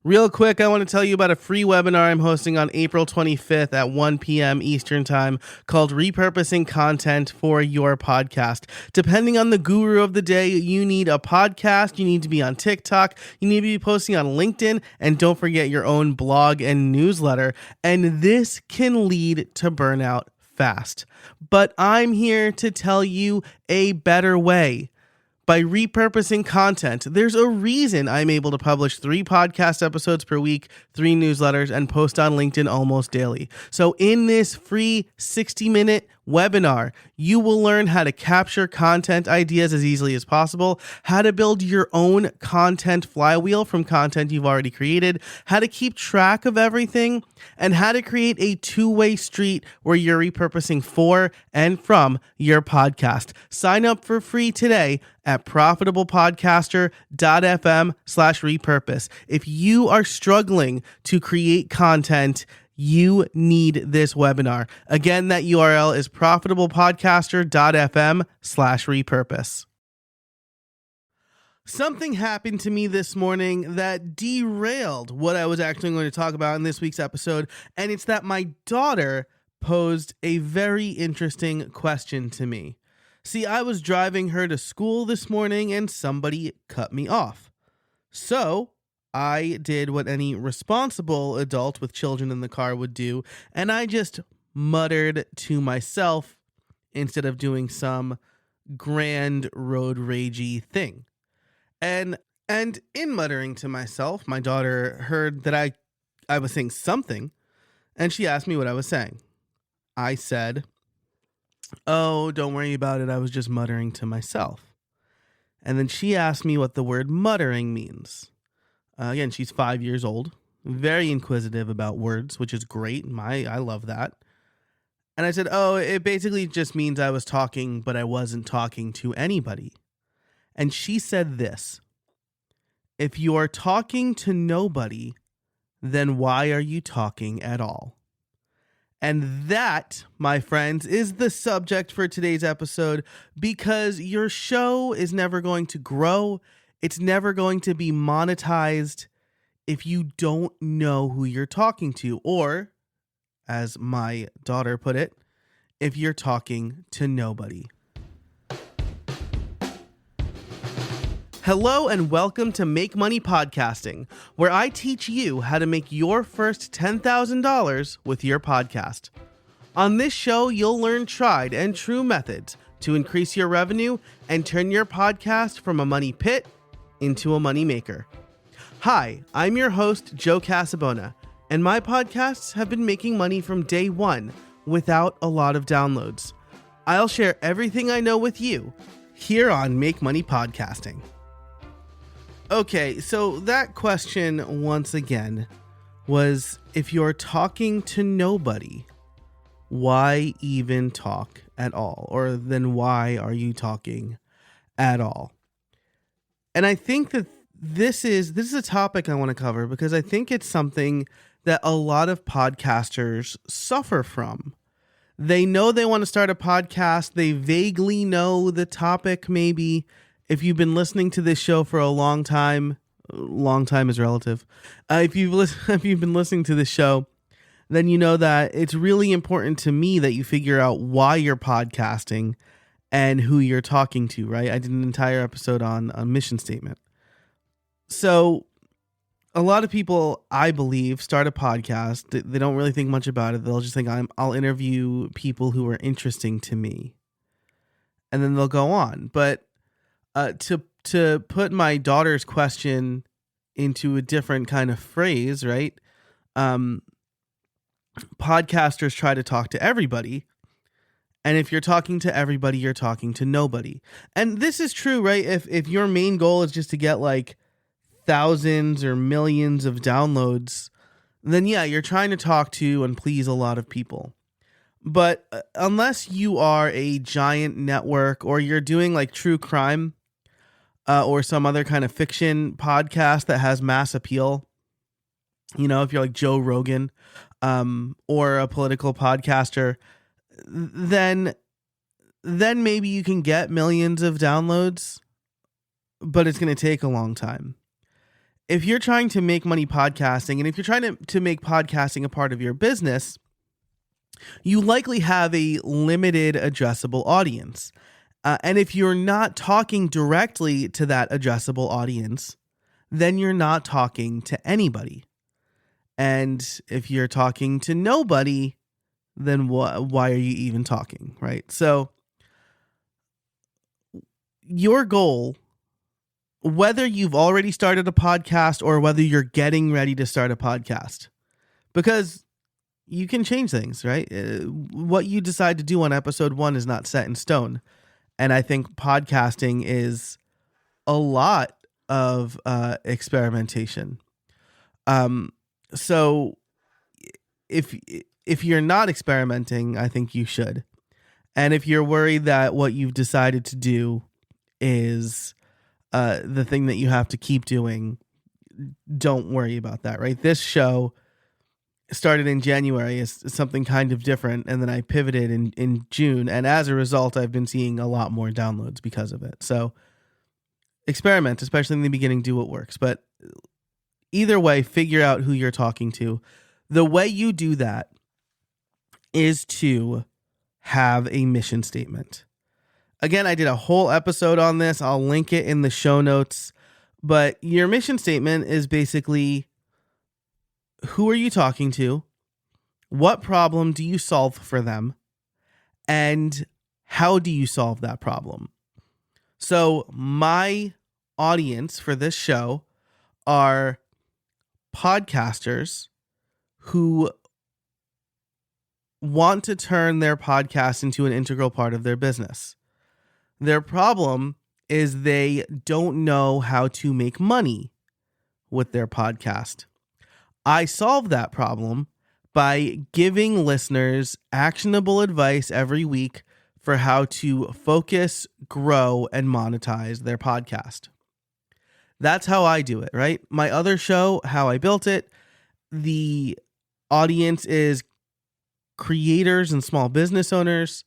Real quick, I want to tell you about a free webinar I'm hosting on April 25th at 1 p.m. Eastern Time called Repurposing Content for Your Podcast. Depending on the guru of the day, you need a podcast, you need to be on TikTok, you need to be posting on LinkedIn, and don't forget your own blog and newsletter. And this can lead to burnout fast. But I'm here to tell you a better way. By repurposing content, there's a reason I'm able to publish 3 podcast episodes per week, 3 newsletters, and post on LinkedIn almost daily. So in this free 60-minute webinar, you will learn how to capture content ideas as easily as possible, how to build your own content flywheel from content you've already created, how to keep track of everything, and how to create a two-way street where you're repurposing for and from your podcast. Sign up for free today at profitablepodcaster.fm/repurpose. If you are struggling to create content, you need this webinar. Again, that URL is profitablepodcaster.fm/repurpose. Something happened to me this morning that derailed what I was actually going to talk about in this week's episode, and it's that my daughter posed a very interesting question to me. See, I was driving her to school this morning and somebody cut me off. So I did what any responsible adult with children in the car would do, and I just muttered to myself instead of doing some grand road ragey thing. And in muttering to myself, my daughter heard that I was saying something, and she asked me what I was saying. I said, "Oh, don't worry about it. I was just muttering to myself." And then she asked me what the word muttering means. Again, she's 5 years old, very inquisitive about words, which is great. I love that. And I said, "Oh, it basically just means I was talking, but I wasn't talking to anybody." And she said this: "If you are talking to nobody, then why are you talking at all?" And that, my friends, is the subject for today's episode, because your show is never going to grow. It's never going to be monetized if you don't know who you're talking to, or, as my daughter put it, if you're talking to nobody. Hello and welcome to Make Money Podcasting, where I teach you how to make your first $10,000 with your podcast. On this show, you'll learn tried and true methods to increase your revenue and turn your podcast from a money pit into a money maker. Hi, I'm your host, Joe Casabona, and my podcasts have been making money from day one without a lot of downloads. I'll share everything I know with you here on Make Money Podcasting. Okay, so that question, once again, was, if you're talking to nobody, why even talk at all? Or then why are you talking at all? And I think that this is a topic I want to cover, because I think it's something that a lot of podcasters suffer from. They know they want to start a podcast. They vaguely know the topic, maybe. If you've been listening to this show for a long time is relative. If you've been listening to this show, then you know that it's really important to me that you figure out why you're podcasting and who you're talking to, right? I did an entire episode on a mission statement. So a lot of people, I believe, start a podcast. They don't really think much about it. They'll just think, I'll interview people who are interesting to me, and then they'll go on. But to put my daughter's question into a different kind of phrase, right? Podcasters try to talk to everybody. And if you're talking to everybody, you're talking to nobody. And this is true, right? If your main goal is just to get like thousands or millions of downloads, then yeah, you're trying to talk to and please a lot of people. But unless you are a giant network, or you're doing like true crime, or some other kind of fiction podcast that has mass appeal, you know, if you're like Joe Rogan, or a political podcaster, then maybe you can get millions of downloads, but it's going to take a long time. if you're trying to make money podcasting, and if you're trying to make podcasting a part of your business, you likely have a limited addressable audience. And if you're not talking directly to that addressable audience, then you're not talking to anybody. And if you're talking to nobody, then why are you even talking, right? So your goal, whether you've already started a podcast or whether you're getting ready to start a podcast, because you can change things, right? What you decide to do on episode 1 is not set in stone. And I think podcasting is a lot of experimentation. So if you're not experimenting, I think you should. And if you're worried that what you've decided to do is the thing that you have to keep doing, don't worry about that, right? This show started in January as something kind of different, and then I pivoted in June, and as a result, I've been seeing a lot more downloads because of it. So experiment, especially in the beginning, do what works. But either way, figure out who you're talking to. The way you do that is to have a mission statement. Again, I did a whole episode on this. I'll link it in the show notes. But your mission statement is basically, who are you talking to? What problem do you solve for them? And how do you solve that problem? So my audience for this show are podcasters who want to turn their podcast into an integral part of their business. Their problem is they don't know how to make money with their podcast. I solve that problem by giving listeners actionable advice every week for how to focus, grow, and monetize their podcast. That's how I do it, right? My other show, How I Built It, the audience is creators and small business owners.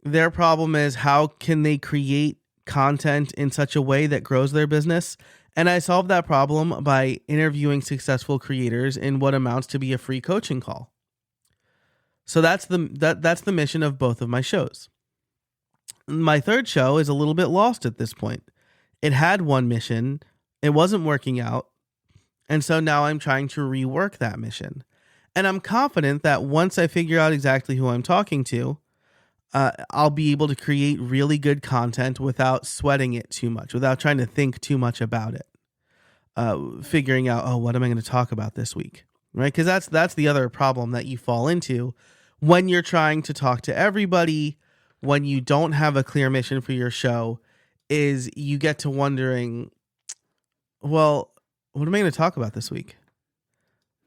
Their problem is, how can they create content in such a way that grows their business? And I solve that problem by interviewing successful creators in what amounts to be a free coaching call. So that's the mission of both of my shows. My third show is a little bit lost at this point. It had one mission, it wasn't working out, and so now I'm trying to rework that mission. And I'm confident that once I figure out exactly who I'm talking to, I'll be able to create really good content without sweating it too much, without trying to think too much about it. Figuring out, what am I going to talk about this week? Right? Because that's the other problem that you fall into when you're trying to talk to everybody, when you don't have a clear mission for your show, is you get to wondering, well, what am I going to talk about this week?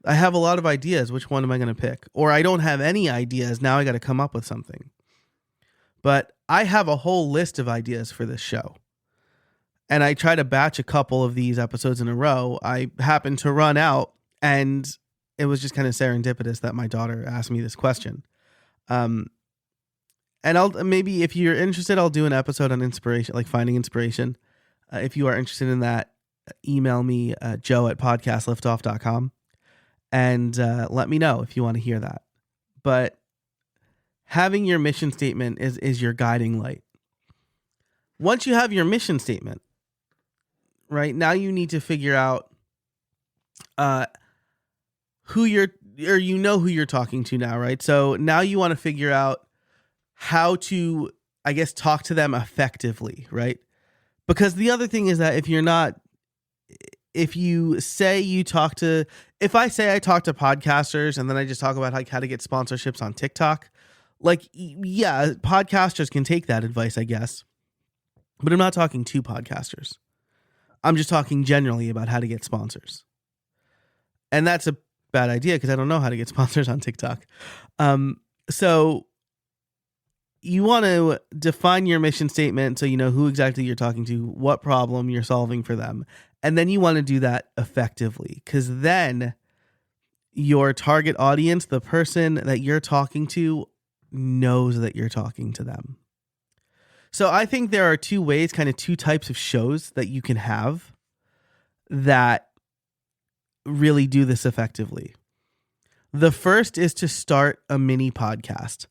I have a lot of ideas. Which one am I going to pick? Or I don't have any ideas. Now I got to come up with something. But I have a whole list of ideas for this show. And I try to batch a couple of these episodes in a row. I happened to run out, and it was just kind of serendipitous that my daughter asked me this question. And maybe if you're interested, I'll do an episode on inspiration, like finding inspiration. If you are interested in that, email me, joe@podcastliftoff.com, and let me know if you want to hear that. But having your mission statement is your guiding light. Once you have your mission statement, right, now you need to figure out who you're talking to now, right? So now you want to figure out how to, I guess, talk to them effectively, right? Because the other thing is that if I say I talk to podcasters and then I just talk about like how to get sponsorships on TikTok, like, yeah, podcasters can take that advice, I guess, but I'm not talking to podcasters. I'm just talking generally about how to get sponsors. And that's a bad idea because I don't know how to get sponsors on TikTok. So you want to define your mission statement so you know who exactly you're talking to, what problem you're solving for them. And then you want to do that effectively, because then your target audience, the person that you're talking to, knows that you're talking to them. So I think there are two types of shows that you can have that really do this effectively. The first is to start a mini podcast.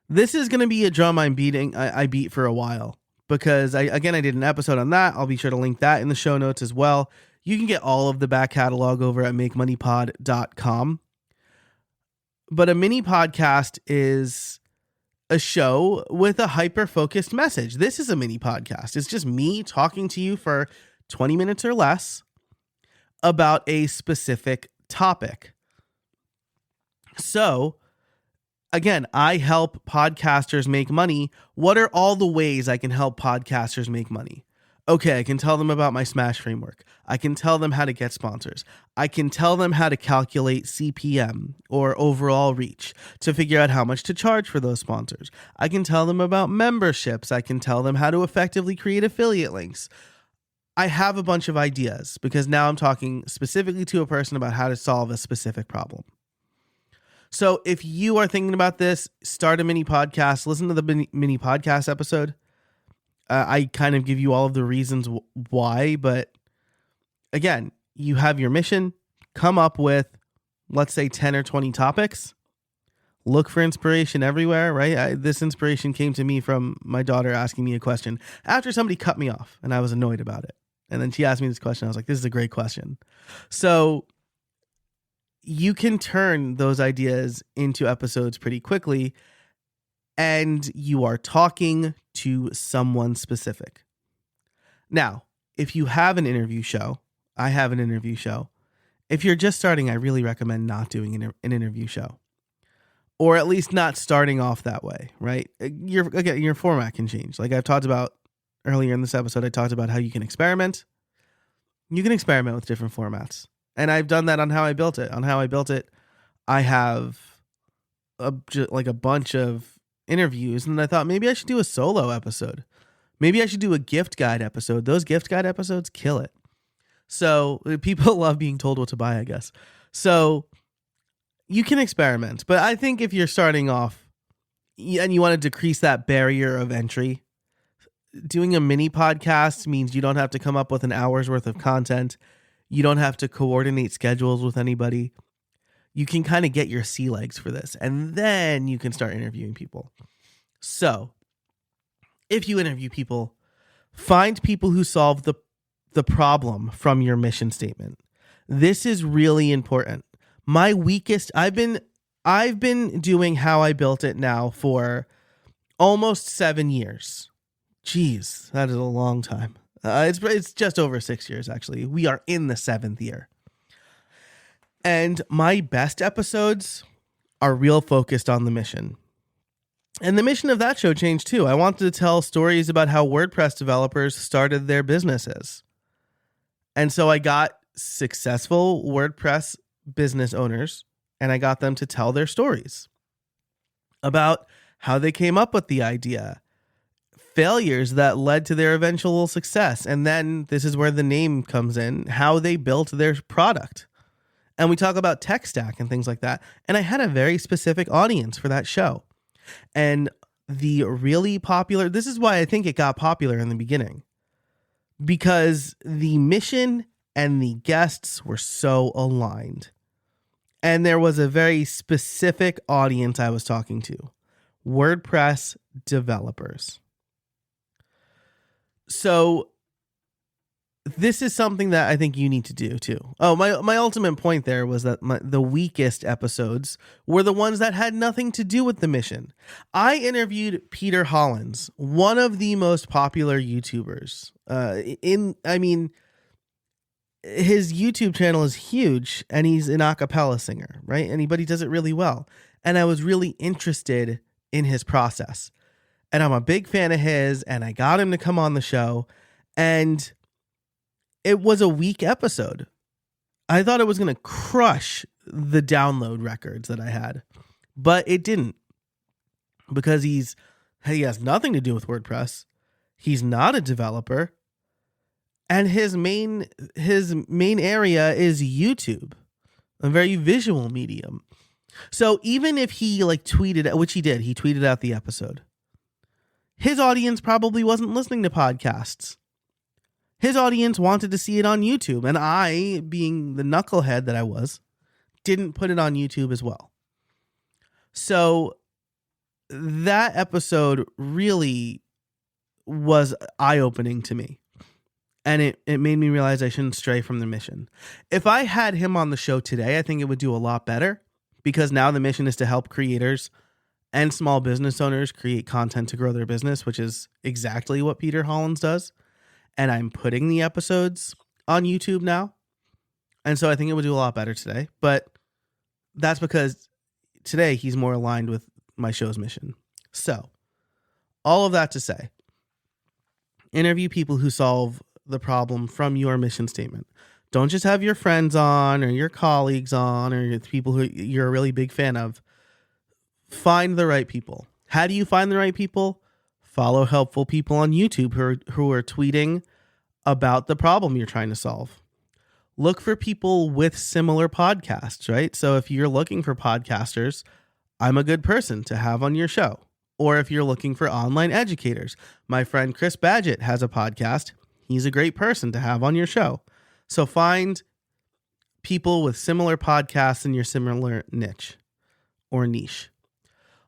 This is going to be a drum I beat for a while because I did an episode on that. I'll be sure to link that in the show notes as well. You can get all of the back catalog over at makemoneypod.com. But a mini podcast is a show with a hyper-focused message. This is a mini podcast. It's just me talking to you for 20 minutes or less about a specific topic. So, again, I help podcasters make money. What are all the ways I can help podcasters make money? Okay, I can tell them about my Smash framework. I can tell them how to get sponsors. I can tell them how to calculate CPM or overall reach to figure out how much to charge for those sponsors. I can tell them about memberships. I can tell them how to effectively create affiliate links. I have a bunch of ideas because now I'm talking specifically to a person about how to solve a specific problem. So if you are thinking about this, start a mini podcast, listen to the mini podcast episode. I kind of give you all of the reasons why, but again, you have your mission, come up with, let's say 10 or 20 topics, look for inspiration everywhere, right? This inspiration came to me from my daughter asking me a question after somebody cut me off and I was annoyed about it. And then she asked me this question. I was like, this is a great question. So you can turn those ideas into episodes pretty quickly, and you are talking to someone specific. Now, if you have an interview show, I have an interview show. If you're just starting, I really recommend not doing an interview show, or at least not starting off that way, right? Your format can change. Like I've talked about earlier in this episode, I talked about how you can experiment. You can experiment with different formats. And I've done that on How I Built It. On How I Built It, I have a bunch of interviews, and I thought maybe I should do a solo episode. Maybe I should do a gift guide episode. Those gift guide episodes kill it. So people love being told what to buy, I guess. So you can experiment. But I think if you're starting off and you want to decrease that barrier of entry, doing a mini podcast means you don't have to come up with an hour's worth of content. You don't have to coordinate schedules with anybody. You can kind of get your sea legs for this, and then you can start interviewing people. So if you interview people, find people who solve the problem from your mission statement. This is really important. I've been doing How I Built It now for almost 7 years. Jeez, that is a long time. It's just over 6 years, actually. We are in the 7th year. And my best episodes are real focused on the mission. And the mission of that show changed too. I wanted to tell stories about how WordPress developers started their businesses. And so I got successful WordPress business owners and I got them to tell their stories about how they came up with the idea, failures that led to their eventual success. And then this is where the name comes in, how they built their product. And we talk about tech stack and things like that. And I had a very specific audience for that show. And the really popular, this is why I think it got popular in the beginning, because the mission and the guests were so aligned. And there was a very specific audience I was talking to, WordPress developers. So this is something that I think you need to do too. Oh, my ultimate point there was that the weakest episodes were the ones that had nothing to do with the mission. I interviewed Peter Hollins, one of the most popular YouTubers. His YouTube channel is huge and he's an a cappella singer, right? But he does it really well. And I was really interested in his process. And I'm a big fan of his, and I got him to come on the show. And it was a weak episode. I thought it was going to crush the download records that I had, but it didn't, because he has nothing to do with WordPress. He's not a developer, and his main area is YouTube, a very visual medium. So even if he tweeted, which he did, he tweeted out the episode, his audience probably wasn't listening to podcasts. His audience wanted to see it on YouTube, and I, being the knucklehead that I was, didn't put it on YouTube as well. So that episode really was eye-opening to me. And it made me realize I shouldn't stray from the mission. If I had him on the show today, I think it would do a lot better, because now the mission is to help creators and small business owners create content to grow their business, which is exactly what Peter Hollins does. And I'm putting the episodes on YouTube now. And so I think it would do a lot better today. But that's because today he's more aligned with my show's mission. So all of that to say, interview people who solve the problem from your mission statement. Don't just have your friends on or your colleagues on or your people who you're a really big fan of. Find the right people. How do you find the right people? Follow helpful people on YouTube who are tweeting about the problem you're trying to solve. Look for people with similar podcasts, right? So if you're looking for podcasters, I'm a good person to have on your show. Or if you're looking for online educators, my friend Chris Badgett has a podcast. He's a great person to have on your show. So find people with similar podcasts in your similar niche or niche.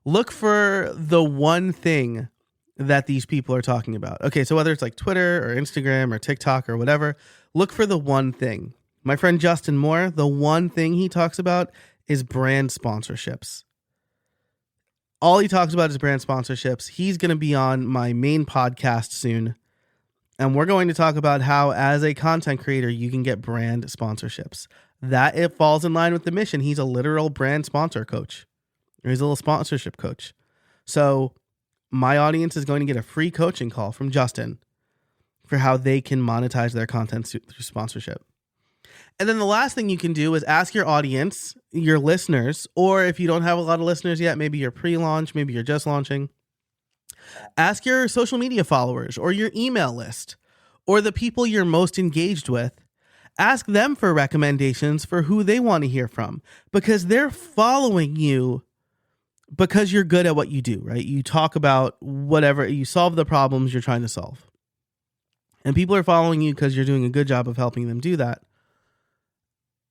Look for the one thing that these people are talking about. Okay, so whether it's like Twitter or Instagram or TikTok or whatever, look for the one thing. My friend Justin Moore, the one thing he talks about is brand sponsorships. All he talks about is brand sponsorships. He's going to be on my main podcast soon. And we're going to talk about how, as a content creator, you can get brand sponsorships. That it falls in line with the mission. He's a literal brand sponsor coach. Or he's a little sponsorship coach. So my audience is going to get a free coaching call from Justin for how they can monetize their content through sponsorship. And then the last thing you can do is ask your audience, your listeners, or if you don't have a lot of listeners yet, maybe you're pre-launch, maybe you're just launching. Ask your social media followers or your email list or the people you're most engaged with. Ask them for recommendations for who they want to hear from, because they're following you because you're good at what you do, right? You talk about whatever, you solve the problems you're trying to solve. And people are following you because you're doing a good job of helping them do that.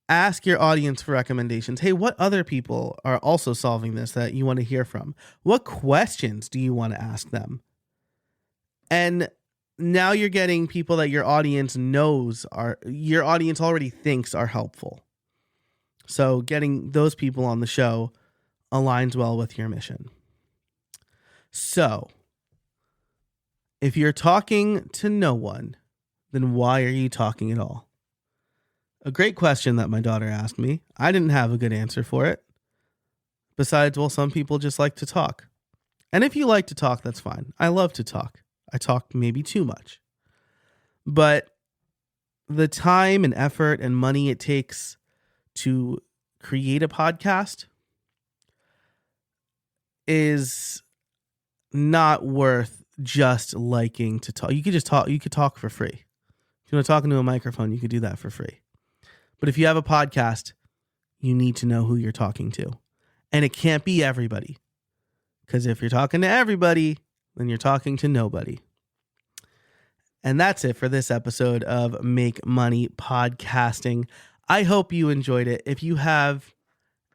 Ask your audience for recommendations. Hey, what other people are also solving this that you want to hear from? What questions do you want to ask them? And now you're getting people that your audience your audience already thinks are helpful. So getting those people on the show aligns well with your mission. So if you're talking to no one, then why are you talking at all? A great question that my daughter asked me. I didn't have a good answer for it. Besides, well, some people just like to talk. And if you like to talk, that's fine. I love to talk. I talk maybe too much. But the time and effort and money it takes to create a podcast is not worth just liking to talk. You could just talk. You could talk for free. If you want to talk into a microphone, you could do that for free. But if you have a podcast, you need to know who you're talking to. And it can't be everybody. Because if you're talking to everybody, then you're talking to nobody. And that's it for this episode of Make Money Podcasting. I hope you enjoyed it. If you have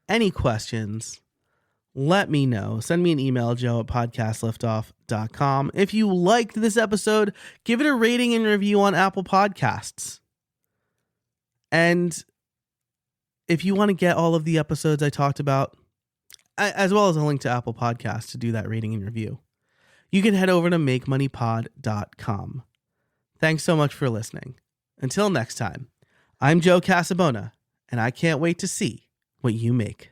any questions, let me know. Send me an email, joe@podcastliftoff.com. If you liked this episode, give it a rating and review on Apple Podcasts. And if you want to get all of the episodes I talked about, as well as a link to Apple Podcasts to do that rating and review, you can head over to makemoneypod.com. Thanks so much for listening. Until next time, I'm Joe Casabona, and I can't wait to see what you make.